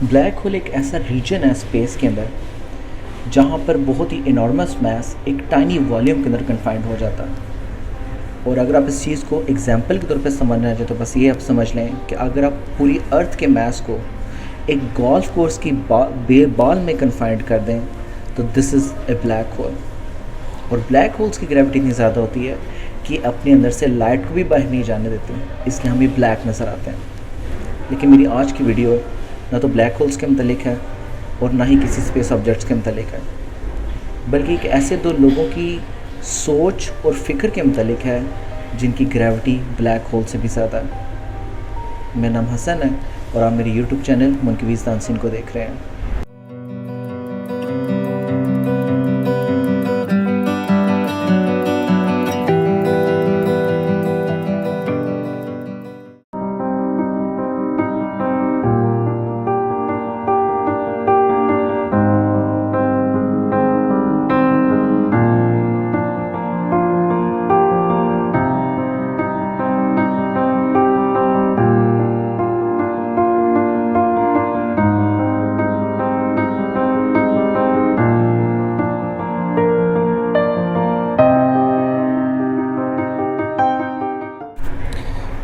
Black hole एक ऐसा reason है स्पेस के अंदर जहाँ पर बहुत ही इनॉर्मस मैस एक टाइनी वॉल्यूम के अंदर कन्फाइंड हो जाता है। और अगर आप इस चीज़ को एग्जाम्पल के तौर पे समझना चाहें तो बस ये आप समझ लें कि अगर आप पूरी अर्थ के मैस को एक गोल्फ कोर्स की बॉल में कन्फाइंड कर दें तो this is a black hole. और ब्लैक होल्स की ग्रेविटी इतनी ज़्यादा होती है कि अपने अंदर से लाइट को भी बाहर नहीं जाने देती, इसलिए हम ये ब्लैक नज़र आते हैं। लेकिन मेरी आज की वीडियो ना तो ब्लैक होल्स के मतलब है और ना ही किसी स्पेस ऑब्जेक्ट्स के मतलब है, बल्कि एक ऐसे दो लोगों की सोच और फ़िक्र के मतलब है जिनकी ग्रेविटी ब्लैक होल से भी ज़्यादा है। मेरा नाम हसन है और आप मेरे यूट्यूब चैनल मुनकवीज़ दानसीन को देख रहे हैं।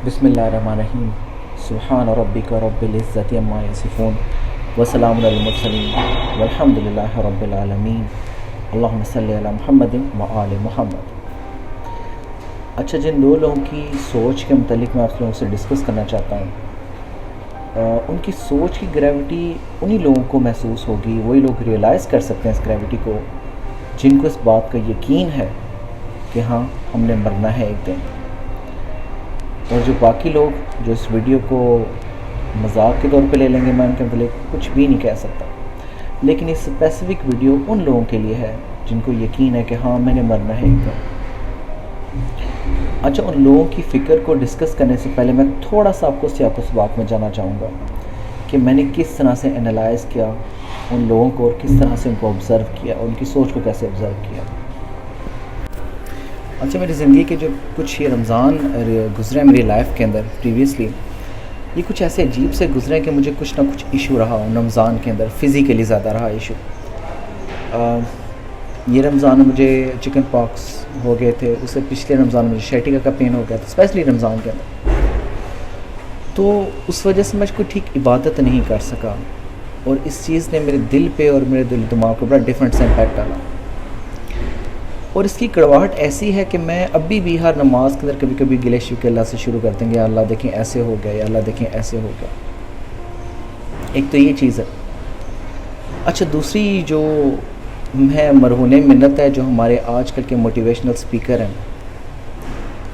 बिस्मिल्लाहिर्रहमानिर्रहीम। सुब्हान रब्बिका रब्बिल इज़्ज़ति अम्मा यसिफ़ून व सलामुन अलल मुरसलीन वल्हम्दुलिल्लाहि रब्बिल आलमीन। अल्लाहुम्मा सल्लि अला मुहम्मदिन व आलि मुहम्मद। अच्छा, जिन दो लोगों की सोच के मुतालिक मैं आप लोगों से डिस्कस करना चाहता हूँ, उनकी सोच की ग्रेविटी उन्हीं लोगों को महसूस होगी, वही लोग रियलाइज़ कर सकते हैं इस ग्रेविटी को जिनको इस बात का यकीन है कि हाँ हमने मरना है एक दिन। और जो बाकी लोग जो इस वीडियो को मजाक के तौर पे ले लेंगे, मैं उनके मतलब कुछ भी नहीं कह सकता, लेकिन इस स्पेसिफ़िक वीडियो उन लोगों के लिए है जिनको यकीन है कि हाँ मैंने मरना है एकदम। अच्छा, उन लोगों की फ़िक्र को डिस्कस करने से पहले मैं थोड़ा सा आपको सियाक़-ओ-सबाक़ में जाना चाहूँगा कि मैंने किस तरह से एनालाइज़ किया उन लोगों को और किस तरह से उनको ऑब्ज़र्व किया, उनकी सोच को कैसे ऑब्ज़र्व किया। अच्छा, मेरी ज़िंदगी के जो कुछ ये रमज़ान गुज़रे मेरी लाइफ के अंदर प्रीवियसली, ये कुछ ऐसे अजीब से गुज़रे कि मुझे कुछ ना कुछ इशू रहा रमज़ान के अंदर, फ़िज़िकली ज़्यादा रहा इशू। ये रमज़ान में मुझे चिकन पॉक्स हो गए थे, उससे पिछले रमज़ान में मुझे शैटिका का पेन हो गया था, स्पेशली रमज़ान के अंदर। तो उस वजह से मैं कोई ठीक इबादत नहीं कर सका और इस चीज़ ने मेरे दिल पे और मेरे दिल दिमाग पर बड़ा डिफरेंट सा इम्पैक्ट डाला। और इसकी कड़वाहट ऐसी है कि मैं अभी भी हर नमाज के अंदर कभी कभी गिले शिकवे अल्लाह से शुरू कर देंगे, अल्लाह देखें ऐसे हो गया, या अल्लाह देखें ऐसे हो गया। एक तो ये चीज़ है। अच्छा, दूसरी जो है मरहूने मिन्नत है जो हमारे आजकल के मोटिवेशनल स्पीकर हैं।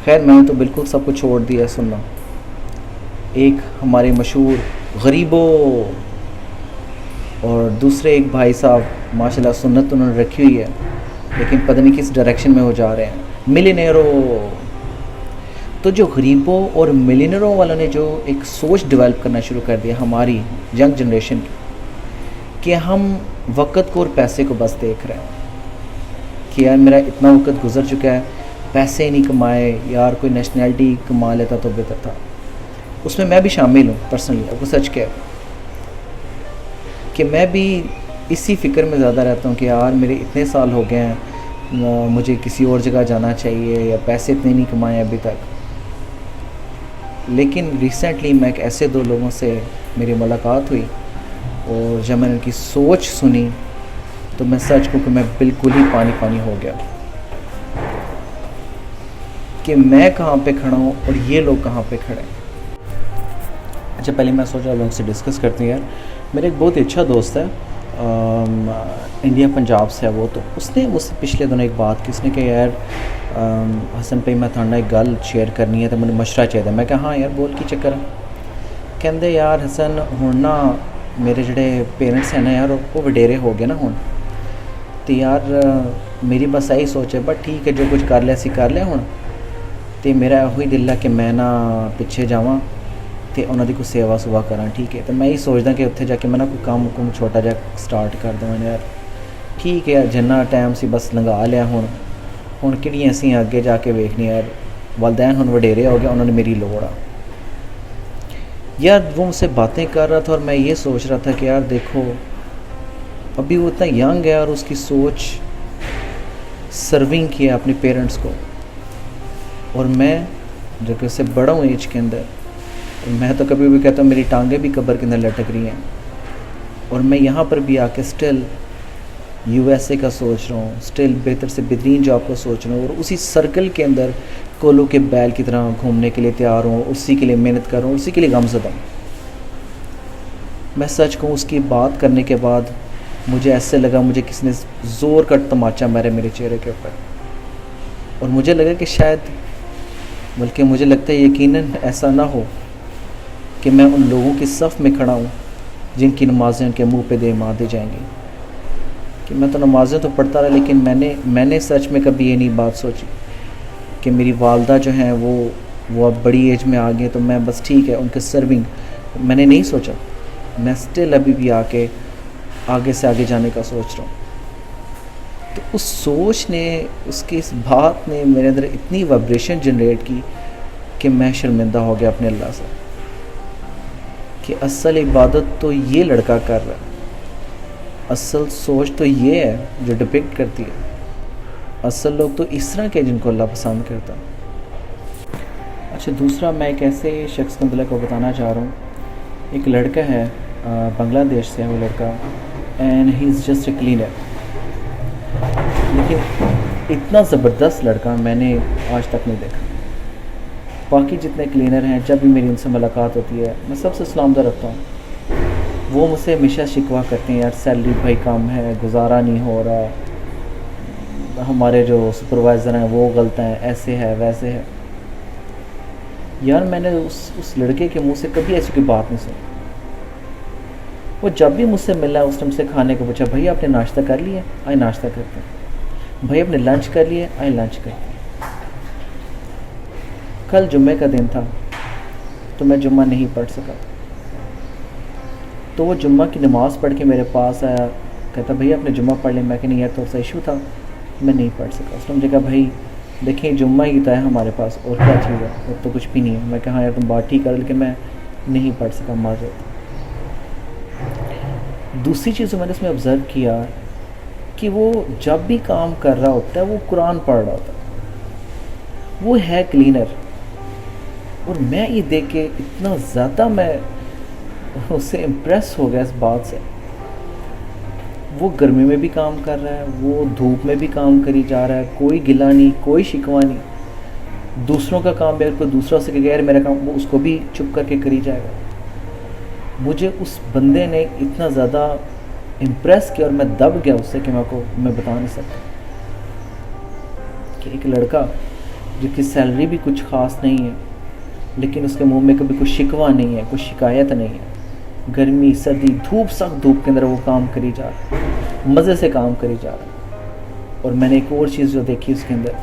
खैर, मैंने तो बिल्कुल सब कुछ छोड़ दिया सुनना। एक हमारे मशहूर गरीबों और दूसरे एक भाई साहब माशाल्लाह सुन्नत उन्होंने रखी हुई है, लेकिन पता नहीं किस डायरेक्शन में वो जा रहे हैं, मिलियनेरों। तो जो गरीबों और मिलियनेरों वालों ने जो एक सोच डेवलप करना शुरू कर दिया हमारी यंग जनरेशन की, कि हम वक़्त को और पैसे को बस देख रहे हैं कि यार मेरा इतना वक़्त गुजर चुका है, पैसे नहीं कमाए, यार कोई नेशनैलिटी कमा लेता तो बेहतर था। उसमें मैं भी शामिल हूँ पर्सनली, आपको सच कह कि मैं भी इसी फ़िक्र में ज़्यादा रहता हूँ कि यार मेरे इतने साल हो गए हैं, मुझे किसी और जगह जाना चाहिए, या पैसे इतने नहीं कमाए अभी तक। लेकिन रिसेंटली मैं एक ऐसे दो लोगों से मेरी मुलाकात हुई और जब मैंने उनकी सोच सुनी तो मैं सच कहूँ कि मैं बिल्कुल ही पानी पानी हो गया कि मैं कहाँ पे खड़ा हूँ और ये लोग कहाँ पे खड़े हैं। अच्छा, पहले मैं सोचा लोगों से डिस्कस करते हैं। यार मेरा एक बहुत ही अच्छा दोस्त है, इंडिया पंजाब से है वो, तो उसने मुझसे पिछले दिनों एक बात की। उसने कहा यार हसन भाई मैं थाना एक गल शेयर करनी है तो मैंने मशवरा चाहिए। मैं कहा हाँ यार बोल की चक्कर है। कहते यार हसन हुण ना मेरे जोड़े पेरेंट्स हैं ना यार वो वडेरे हो गए ना हुण, तो यार मेरी बस यही सोच है, बट ठीक है जो कुछ कर लिया सी कर लिया हुण, तो मेरा वही दिल है कि मैं ना पिछे जावां तो उन्होंने कोई सेवा सुवा करा। ठीक है, तो मैं यही सोचदा कि उत्थे जाके मैं ना कोई काम कुम छोटा जा स्टार्ट कर देवां यार। ठीक है यार, जिन्ना टाइम सी बस लंघा लिया, हुण किहड़ियां असीं अगे जाके वेखने यार, वालदैन हुण वडेरे हो गए, उन्होंने मेरी लोड़ आ। यार वो मुझसे बातें कर रहा था और मैं ये सोच रहा था कि यार देखो, अभी वो इतना यंग है और उसकी सोच सर्विंग की है अपने पेरेंट्स को, और मैं जो कि उससे बड़ा हूँ एज के अंदर, और मैं तो कभी भी कहता हूँ मेरी टांगें भी कब्र के अंदर लटक रही हैं, और मैं यहाँ पर भी आके स्टिल यूएसए का सोच रहा हूँ, स्टिल बेहतर से बेहतरीन जॉब का सोच रहा हूँ, और उसी सर्कल के अंदर कोलू के बैल की तरह घूमने के लिए तैयार हूँ, उसी के लिए मेहनत कर रहा हूँ, उसी के लिए गमज़दा हूँ। मैं सच कहूँ, उसकी बात करने के बाद मुझे ऐसे लगा मुझे किसी ने ज़ोर का तमाचा मारे मेरे चेहरे के ऊपर, और मुझे लगा कि शायद, बल्कि मुझे लगता है यकीनन ऐसा ना हो कि मैं उन लोगों की सफ़ में खड़ा हूँ जिनकी नमाज़ें उनके मुंह पे दे मार दी जाएंगी। कि मैं तो नमाज़ें तो पढ़ता रहा, लेकिन मैंने सच में कभी ये नहीं बात सोची कि मेरी वालदा जो हैं वो अब बड़ी एज में आ गई, तो मैं बस ठीक है उनके सर्विंग, मैंने नहीं सोचा। मैं स्टिल अभी भी आगे से आगे जाने का सोच रहा हूँ। तो उस सोच ने, उसकी इस बात ने मेरे अंदर इतनी वाइब्रेशन जनरेट की कि मैं शर्मिंदा हो गया अपने अल्लाह से कि असल इबादत तो ये लड़का कर रहा है, असल सोच तो ये है जो डिपिक्ट करती है, असल लोग तो इस तरह के जिनको अल्लाह पसंद करता। अच्छा, दूसरा मैं एक ऐसे शख्स के मतलब को बताना चाह रहा हूँ। एक लड़का है, बांग्लादेश से है वो लड़का, and he is just a cleaner. लेकिन इतना ज़बरदस्त लड़का मैंने आज तक नहीं देखा। बाकी जितने क्लीनर हैं, जब भी मेरी उनसे मुलाकात होती है, मैं सबसे सलामदा रखता हूँ। वो मुझसे हमेशा शिकवा करते हैं, यार सैलरी भाई कम है, गुजारा नहीं हो रहा, हमारे जो सुपरवाइज़र हैं वो गलत हैं, ऐसे है वैसे है। यार मैंने उस लड़के के मुंह से कभी ऐसी कोई बात नहीं सुनी। वो जब भी मुझसे मिला उस टाइम से खाने को पूछा, भैया आपने नाश्ता कर लिया? आए नाश्ता करते हैं। भैया आपने लंच कर लिया? आए लंच करते हैं। कल जुम्मे का दिन था तो मैं जुम्मा नहीं पढ़ सका, तो वो जुम्मा की नमाज़ पढ़ के मेरे पास आया, कहता भैया आपने जुम्मा पढ़ लिया? मैं कि नहीं यार थोड़ा सा इशू था, मैं नहीं पढ़ सका। उसने मुझे कहा भाई देखिए जुम्मा ही तो है हमारे पास, और क्या चीज़ है, और तो कुछ भी नहीं है। मैं कहा यार तुम बात ठीक कर, लेकिन मैं नहीं पढ़ सका, माजूद। दूसरी चीज़ मैंने इसमें ऑब्ज़र्व किया कि वो जब भी काम कर रहा होता है वो कुरान पढ़ रहा होता है। वो है क्लीनर, और मैं ये देख के इतना ज़्यादा मैं उससे इम्प्रेस हो गया इस बात से। वो गर्मी में भी काम कर रहा है, वो धूप में भी काम करी जा रहा है, कोई गिला नहीं, कोई शिकवा नहीं। दूसरों का काम भी अगर कोई दूसरा से कहे यार मेरा काम, वो उसको भी चुप करके करी जाएगा। मुझे उस बंदे ने इतना ज़्यादा इम्प्रेस किया और मैं दब गया उससे कि मैं बता नहीं सकता कि एक लड़का जिसकी सैलरी भी कुछ ख़ास नहीं है, लेकिन उसके मुंह में कभी कुछ शिकवा नहीं है, कुछ शिकायत नहीं है। गर्मी सर्दी धूप सख्त धूप के अंदर वो काम करी जा रहा है, मज़े से काम करी जा रहा है। और मैंने एक और चीज़ जो देखी उसके अंदर,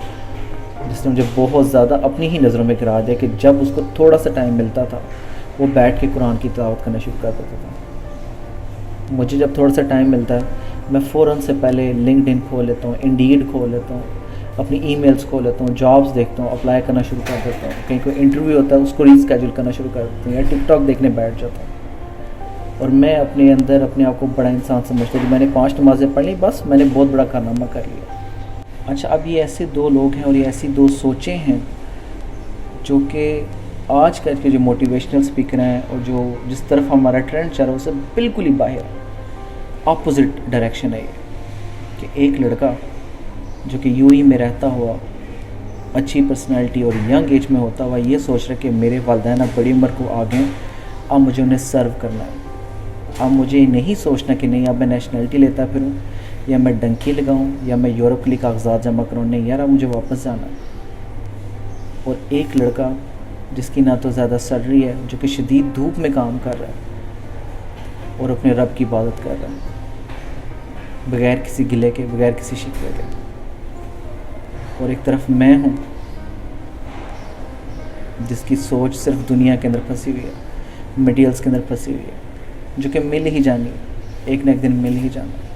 जिसने मुझे बहुत ज़्यादा अपनी ही नज़रों में गिरा दिया, कि जब उसको थोड़ा सा टाइम मिलता था वो बैठ के कुरान की तिलावत करना शुरू कर देता था। मुझे जब थोड़ा सा टाइम मिलता है मैं फ़ौरन से पहले लिंक्डइन खोल लेता हूँ, इंडीड खोल लेता हूँ, अपनी ईमेल्स खोल लेता हूँ, जॉब्स देखता हूँ, अप्लाई करना शुरू कर देता हूँ। कहीं कोई इंटरव्यू होता है उसको रीस्केड्यूल करना शुरू कर देता हूँ, या टिकटॉक देखने बैठ जाता हूँ। और मैं अपने अंदर अपने आप को बड़ा इंसान समझता हूँ कि मैंने 5 नमाज़ें पढ़ ली, बस मैंने बहुत बड़ा कारनामा कर लिया। अच्छा, अब ये ऐसे 2 लोग हैं और ये ऐसी 2 सोचें हैं जो कि आज कल के जो मोटिवेशनल स्पीकर हैं और जो जिस तरफ हमारा ट्रेंड चल रहा है उससे बिल्कुल ही बाहर अपोजिट डायरेक्शन है ये। कि एक लड़का जो कि यूएई में रहता हुआ, अच्छी पर्सनैलिटी और यंग एज में होता हुआ, ये सोच रहा है कि मेरे वालिदैन अब बड़ी उम्र को आ गए, अब मुझे उन्हें सर्व करना है। अब मुझे नहीं सोचना कि नहीं अब मैं नेशनलिटी लेता फिरूँ, या मैं डंकी लगाऊँ, या मैं यूरोप के लिए कागजात जमा करूँ। नहीं यार, अब मुझे वापस जाना। और एक लड़का जिसकी ना तो ज़्यादा सैलरी है, जो कि शदीद धूप में काम कर रहा है और अपने रब की इबादत कर रहा है, बग़ैर किसी गिले के, बग़ैर किसी शिकवे के। और एक तरफ मैं हूँ जिसकी सोच सिर्फ दुनिया के अंदर फंसी हुई है, मटीरियल्स के अंदर फंसी हुई है, जो कि मिल ही जानी है, एक न एक दिन मिल ही जाना।